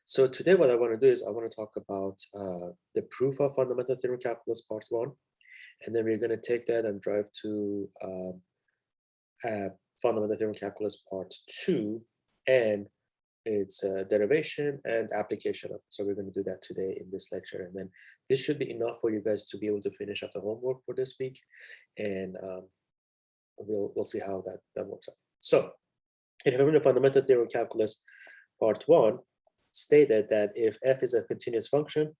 So today what I want to do is I want to talk about the proof of fundamental theorem calculus part 1, and then we're going to take that and drive to fundamental theorem calculus part 2 and its derivation and application of it. So we're going to do that today in this lecture, and then this should be enough for you guys to be able to finish up the homework for this week, and we'll see how that works out. So in the fundamental theorem calculus part 1 stated that if f is a continuous function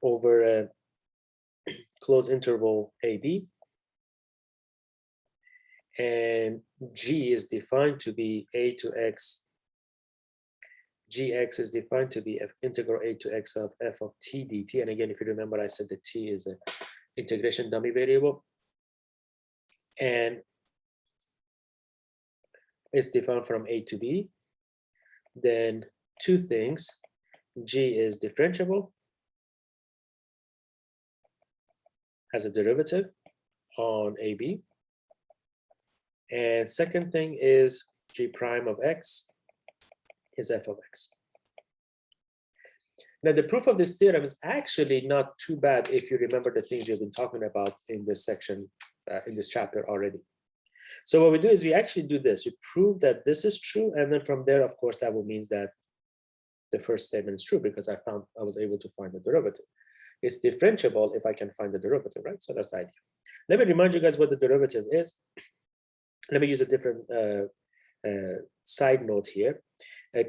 over a closed interval AB, and g is defined to be a to x, gx is defined to be f integral a to x of f of t dt. And again, if you remember, I said the t is an integration dummy variable, and it's defined from a to b. Then two things: g is differentiable as a derivative on AB, and second thing is g prime of x is f of x. Now the proof of this theorem is actually not too bad if you remember the things we've been talking about in this section, in this chapter already. So what we do is we actually do this: we prove that this is true, and then from there, of course, that will mean that the first statement is true because I was able to find the derivative. It's differentiable if I can find the derivative, right? So that's the idea. Let me remind you guys what the derivative is. Let me use a different side note here.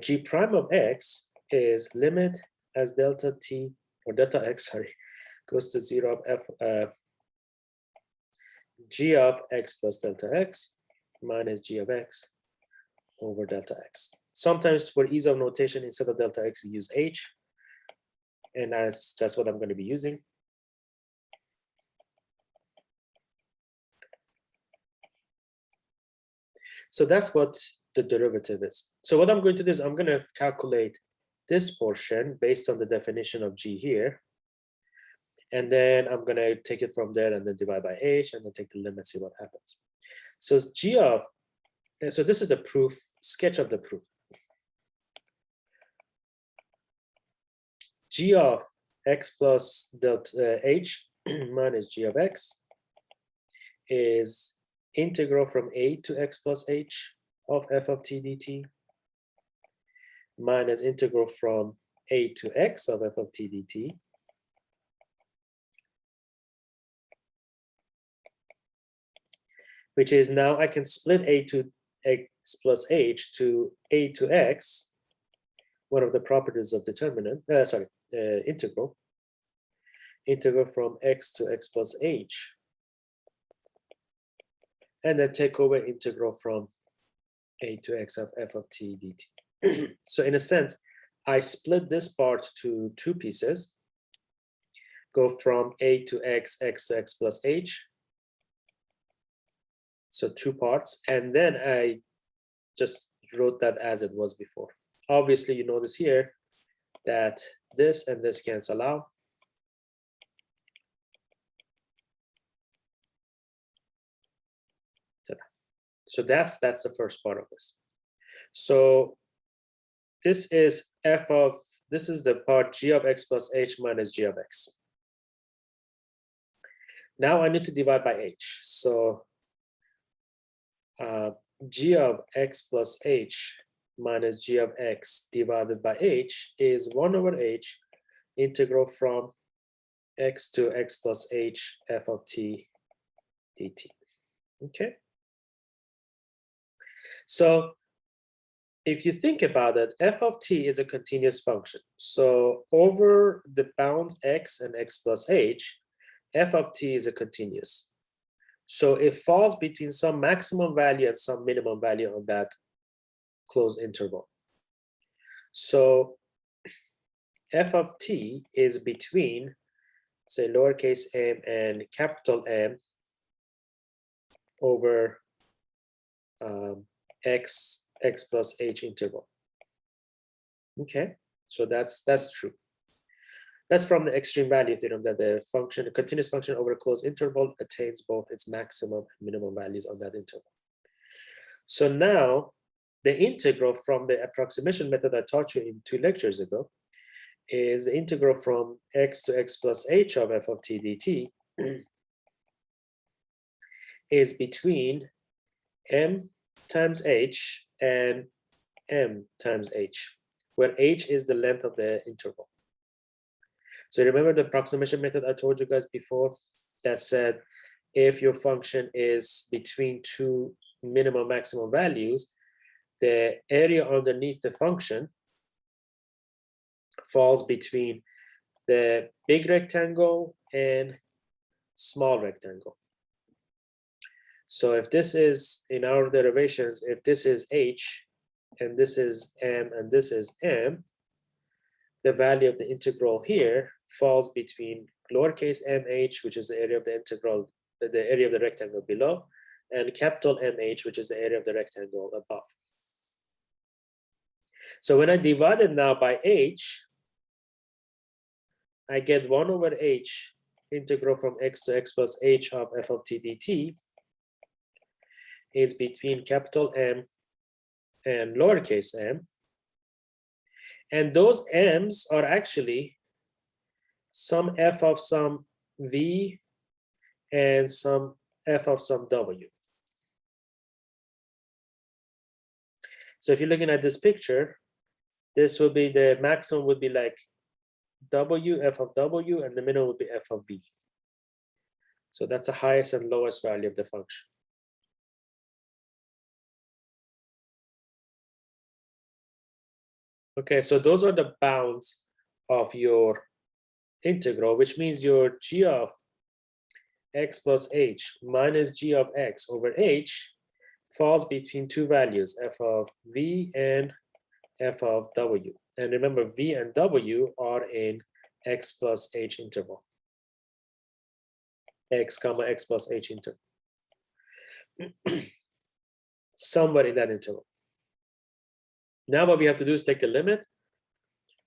G prime of x is limit as delta t, or delta x, sorry, goes to 0 of f g of x plus delta x minus g of x over delta x. Sometimes for ease of notation, instead of delta x, we use h, and that's what I'm going to be using. So that's what the derivative is. So what I'm going to do is I'm going to calculate this portion based on the definition of g here, and then I'm going to take it from there and then divide by h and then take the limit, see what happens. So it's g of, so this is the proof, sketch of the proof. G of x plus delta h minus g of x is integral from a to x plus h of f of t dt minus integral from a to x of f of t dt which is, now I can split a to x plus h to a to x, one of the properties of determinant, integral from x to x plus h, and then take over integral from a to x of f of t dt. So in a sense, I split this part to two pieces, go from a to x to x plus h, so two parts, and then I just wrote that as it was before. Obviously, you notice here that this and this cancel out. So that's the first part of this. So this is this is the part g of x plus h minus g of x. Now I need to divide by h. So g of x plus h minus g of x divided by h is 1 over h integral from x to x plus h f of t dt. Okay. So if you think about it, f of t is a continuous function. So over the bounds x and x plus h, f of t is a continuous. So it falls between some maximum value and some minimum value on that closed interval. So f of t is between, say, lowercase m and capital M over x plus h interval. Okay, so that's true. That's from the extreme value theorem, that the function, a continuous function over a closed interval, attains both its maximum and minimum values on that interval. So now the integral from the approximation method I taught you in 2 lectures ago is the integral from x to x plus h of f of t dt is between m times h and m times h, where h is the length of the interval. So remember the approximation method I told you guys before that said if your function is between 2 minimum maximum values, the area underneath the function falls between the big rectangle and small rectangle. So if this is, in our derivations, if this is h and this is m and this is m, the value of the integral here falls between lowercase mh, which is the area of the integral, the area of the rectangle below, and capital MH, which is the area of the rectangle above. So when I divide it now by h, I get 1 over h integral from x to x plus h of f of t dt is between capital M and lowercase m. And those m's are actually some f of some v and some f of some w. So if you're looking at this picture, this would be the maximum would be like w, f of w, and the minimum would be f of v. So that's the highest and lowest value of the function. Okay, so those are the bounds of your integral, which means your g of x plus h minus g of x over h falls between 2 values, f of v and f of w. And remember, v and w are in x plus h interval. X comma x plus h interval. Somewhere in that interval. Now what we have to do is take the limit.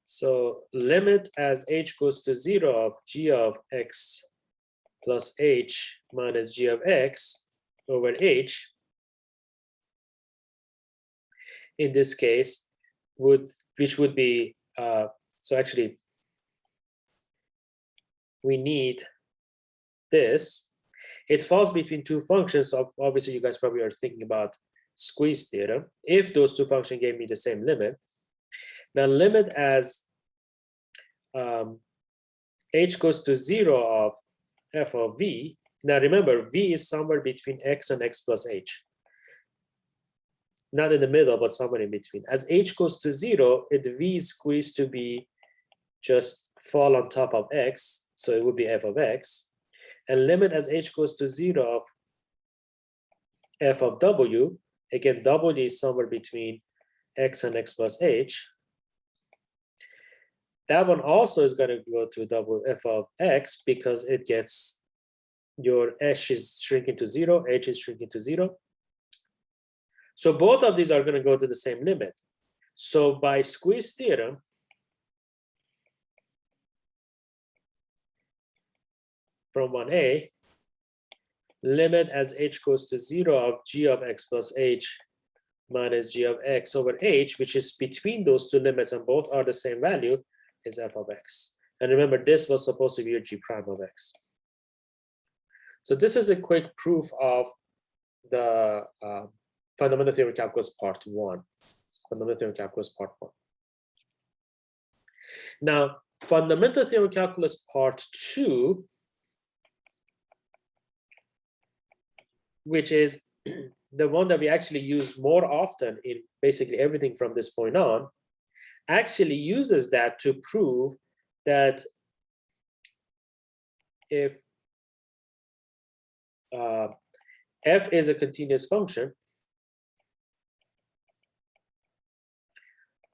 So limit as h goes to 0 of g of x plus h minus g of x over h, in this case, which would be, so actually, we need this. It falls between 2 functions. Of obviously, you guys probably are thinking about squeeze theorem. If those 2 functions gave me the same limit, now limit as h goes to 0 of f of v. Now remember, v is somewhere between x and x plus h. Not in the middle, but somewhere in between. As h goes to 0, it v is squeezed to be just fall on top of x, so it would be f of x. And limit as h goes to 0 of f of w, again, w is somewhere between x and x plus h. That one also is going to go to w f of x because it gets your h is shrinking to 0, h is shrinking to 0. So both of these are going to go to the same limit. So by squeeze theorem, from 1a, limit as h goes to 0 of g of x plus h minus g of x over h, which is between those 2 limits and both are the same value, is f of x. And remember, this was supposed to be your g prime of x. So this is a quick proof of the fundamental theorem calculus part 1. Fundamental theorem calculus part 1. Now, fundamental theorem calculus part 2, which is the one that we actually use more often in basically everything from this point on, actually uses that to prove that if f is a continuous function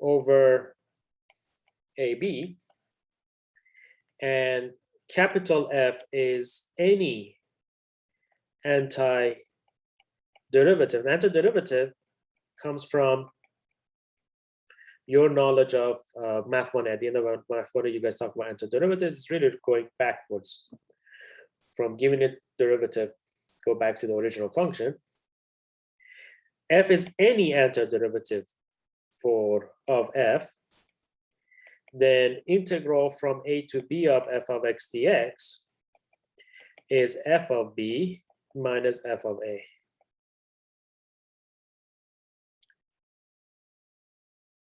over AB, and capital F is any antiderivative. Antiderivative comes from your knowledge of Math 1. At the end of Math 1, you guys talk about antiderivatives. It's really going backwards from giving it derivative, go back to the original function. f is any antiderivative of f, then integral from a to b of f of x dx is f of b minus f of a.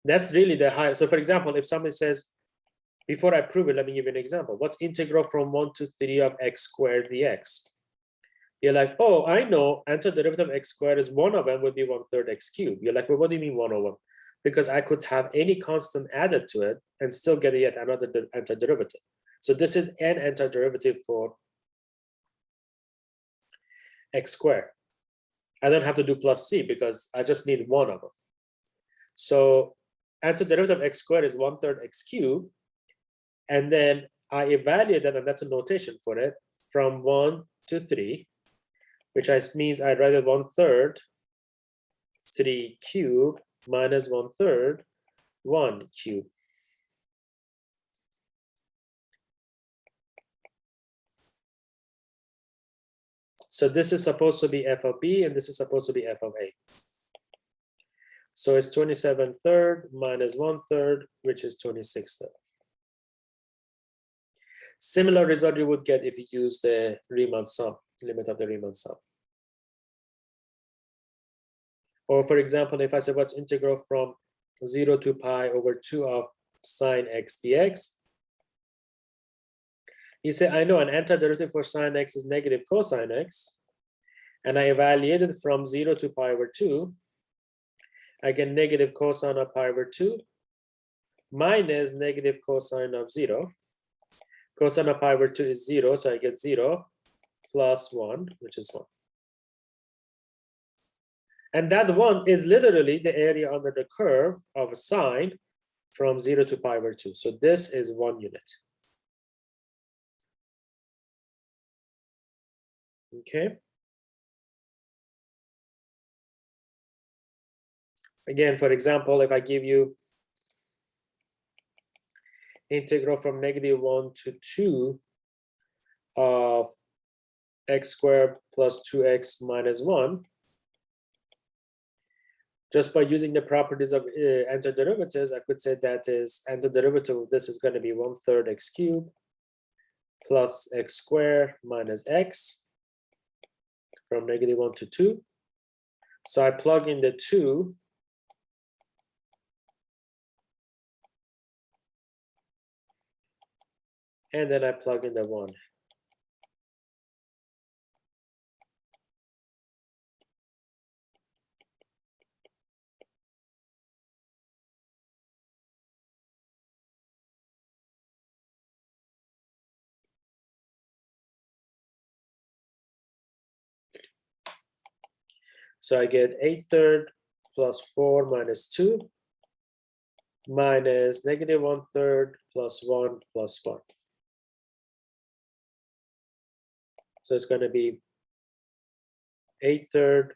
That's really the high. So for example, if somebody says, before I prove it, let me give you an example. What's integral from 1 to 3 of x squared dx? You're like, oh, I know antiderivative of x squared is one of them would be 1/3 x cubed. You're like, well, what do you mean 1 over 1? Because I could have any constant added to it and still get yet another antiderivative. So this is an antiderivative for x squared. I don't have to do plus c because I just need one of them. So antiderivative of x squared is 1/3 x cubed. And then I evaluate that, and that's a notation for it, from 1 to 3, which means I write it 1/3 3 cubed minus 1/3 1 cubed. So this is supposed to be f of b, and this is supposed to be f of a. So it's 27/3 minus 1/3, which is 26/3. Similar result you would get if you use the Riemann sum, limit of the Riemann sum. Or for example, if I say what's integral from 0 to pi over 2 of sine x dx, you say, I know an antiderivative for sine x is negative cosine x, and I evaluated from 0 to pi over 2, I get negative cosine of pi over 2 minus negative cosine of 0. Cosine of pi over 2 is 0, so I get 0 plus 1, which is 1. And that 1 is literally the area under the curve of a sine from 0 to pi over 2. So this is 1 unit. Okay. Again, for example, if I give you integral from -1 to 2 of x squared plus 2x minus 1, just by using the properties of antiderivatives, I could say that is antiderivative of this is going to be 1/3 x cubed plus x squared minus x from -1 to 2. So I plug in the 2. And then I plug in the 1. So I get 8/3 plus 4 minus 2 minus -1/3 plus 1 plus 1. So it's going to be 8/3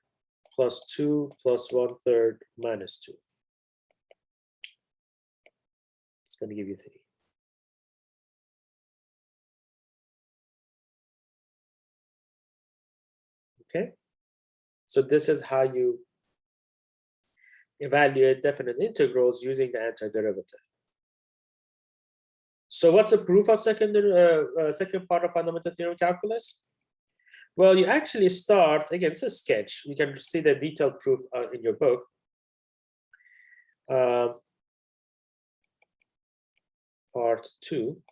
plus 2 plus 1/3 minus 2. It's going to give you 3. Okay. So this is how you evaluate definite integrals using the antiderivative. So what's the proof of second part of fundamental theorem calculus? Well, you actually start, again, it's a sketch. You can see the detailed proof in your book. Part 2.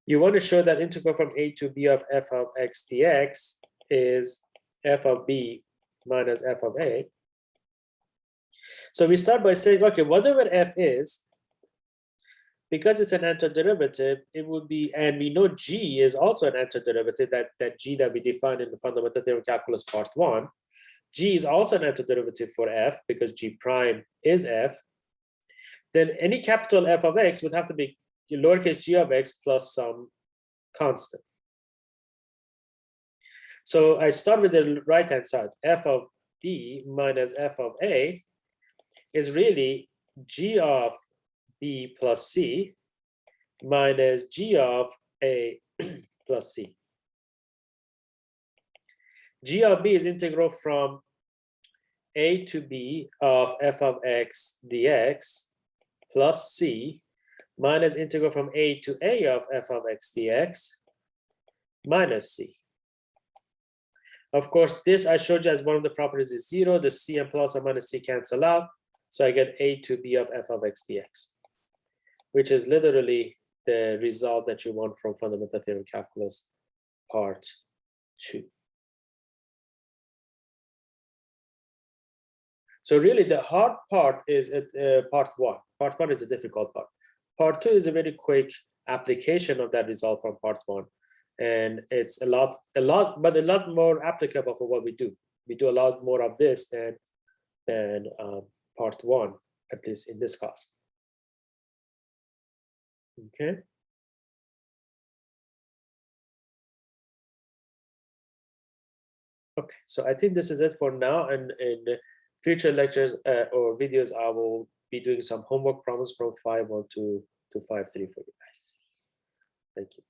You want to show that integral from a to b of f of x dx is f of b minus f of a. So we start by saying, okay, whatever f is, because it's an antiderivative, it would be, and we know g is also an antiderivative, that g that we defined in the fundamental theorem calculus part 1. G is also an antiderivative for f because g prime is f. Then any capital F of x would have to be lowercase g of x plus some constant. So I start with the right-hand side. F of b minus f of a is really g of b plus c minus g of a plus c. G of b is integral from a to b of f of x dx plus c minus integral from a to a of f of x dx minus c. Of course, this I showed you as one of the properties is 0. The c and plus or minus c cancel out. So I get a to b of f of x dx, which is literally the result that you want from fundamental theorem calculus part 2. So really the hard part is part 1. Part 1 is a difficult part. Part 2 is a very quick application of that result from part 1. And it's a lot more applicable for what we do. We do a lot more of this than part 1, at least in this class. Okay. Okay, so I think this is it for now. And in future lectures or videos, I will be doing some homework problems from 5.1 to 5.3 for you guys. Thank you.